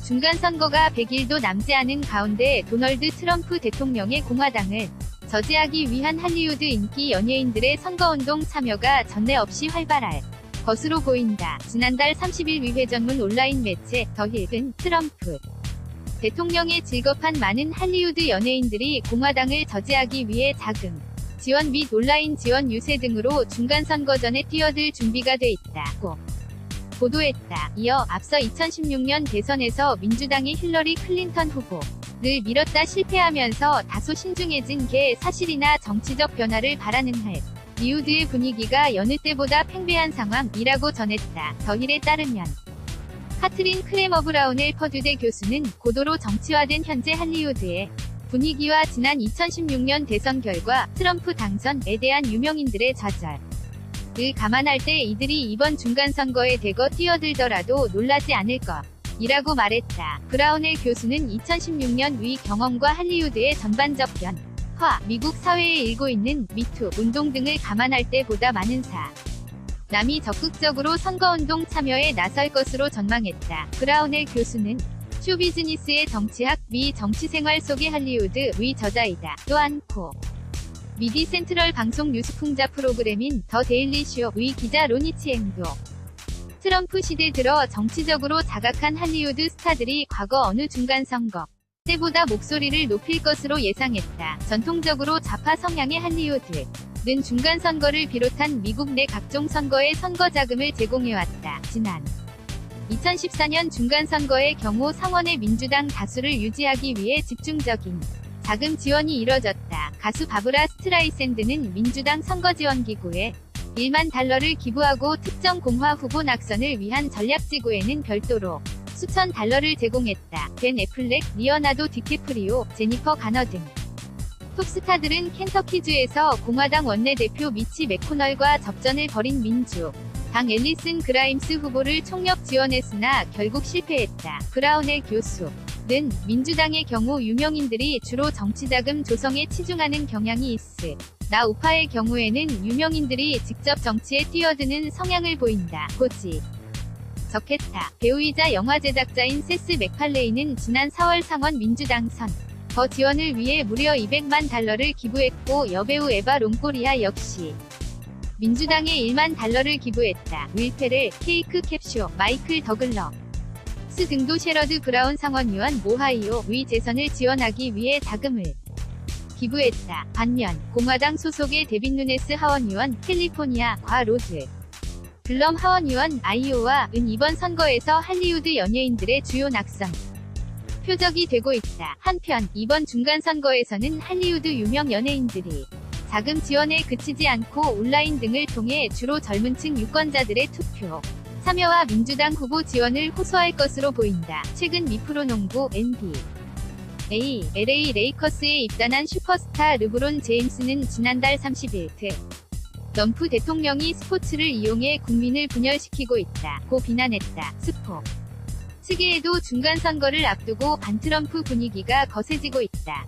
중간선거가 100일도 남지 않은 가운데 도널드 트럼프 대통령의 공화당을 저지하기 위한 할리우드 인기 연예인들의 선거운동 참여가 전례 없이 활발할 것으로 보인다. 지난달 30일 의회 전문 온라인 매체 더 힐은 트럼프 대통령의 질겁한 많은 할리우드 연예인들이 공화당을 저지하기 위해 자금 지원 및 온라인 지원 유세 등으로 중간선거 전에 뛰어들 준비가 돼 있다고 보도했다. 이어 앞서 2016년 대선에서 민주당이 힐러리 클린턴 후보를 밀었다 실패하면서 다소 신중해진 게 사실이나 정치적 변화를 바라는 할리우드의 분위기가 여느 때보다 팽배한 상황이라고 전했다. 더 힐에 따르면 카트린 크레머 브라운의 퍼듀대 교수는 고도로 정치화된 현재 할리우드의 분위기와 지난 2016년 대선 결과 트럼프 당선에 대한 유명인들의 좌절을 감안할 때 이들이 이번 중간선거에 대거 뛰어들더라도 놀라지 않을 것이라고 말했다. 브라운의 교수는 2016년 위 경험과 할리우드의 전반적 변화, 미국 사회에 일고 있는 미투 운동 등을 감안할 때 보다 많은 사람이 적극적으로 선거운동 참여에 나설 것으로 전망했다. 브라운의 교수는 쇼비즈니스의 정치학 미 정치생활 속의 할리우드의 저자이다. 또한 미디 센트럴 방송 뉴스풍자 프로그램인 더 데일리 쇼의 기자 로니 치앵도 트럼프 시대 들어 정치적으로 자각한 할리우드 스타들이 과거 어느 중간선거 때보다 목소리를 높일 것으로 예상했다. 전통적으로 좌파 성향의 할리우드는 중간선거를 비롯한 미국 내 각종 선거에 선거 자금을 제공해왔다. 지난 2014년 중간선거의 경우 상원의 민주당 다수를 유지하기 위해 집중적인 자금 지원이 이뤄졌다. 가수 바브라 스트라이샌드는 민주당 선거지원기구에 1만 달러를 기부하고 특정 공화 후보 낙선을 위한 전략지구에는 별도로 수천 달러를 제공했다. 벤 애플렉, 리어나도 디캐프리오, 제니퍼 가너 등 톱스타들은 켄터키주에서 공화당 원내대표 미치 매코널과 접전을 벌인 민주당 앨리슨 그라임스 후보를 총력 지원했으나 결국 실패했다. 브라운의 교수 는 민주당의 경우 유명인들이 주로 정치자금 조성에 치중하는 경향이 있으나 우파의 경우에는 유명인들이 직접 정치에 뛰어드는 성향을 보인다. 고지 적했다. 배우이자 영화 제작자인 세스 맥팔레이는 지난 4월 상원 민주당 선거 지원을 위해 무려 200만 달러를 기부했고 여배우 에바 롱고리아 역시 민주당에 1만 달러를 기부했다. 윌 페렐, 케이크 캡쇼, 마이클 더글러 등도 셰러드 브라운 상원의원 오하이오의 재선을 지원하기 위해 자금을 기부했다. 반면 공화당 소속의 데빈 누네스 하원의원 캘리포니아 과 로드 블럼 하원의원 아이오와은 이번 선거에서 할리우드 연예인들의 주요 낙선 표적이 되고 있다. 한편 이번 중간선거에서는 할리우드 유명 연예인들이 자금 지원에 그치지 않고 온라인 등을 통해 주로 젊은층 유권자들의 투표 참여와 민주당 후보 지원을 호소할 것으로 보인다. 최근 미 프로농구 NBA LA 레이커스에 입단한 슈퍼스타 르브론 제임스는 지난달 30일 트럼프 대통령이 스포츠를 이용해 국민을 분열시키고 있다고 비난했다. 스포츠계에도 중간선거를 앞두고 반트럼프 분위기가 거세지고 있다.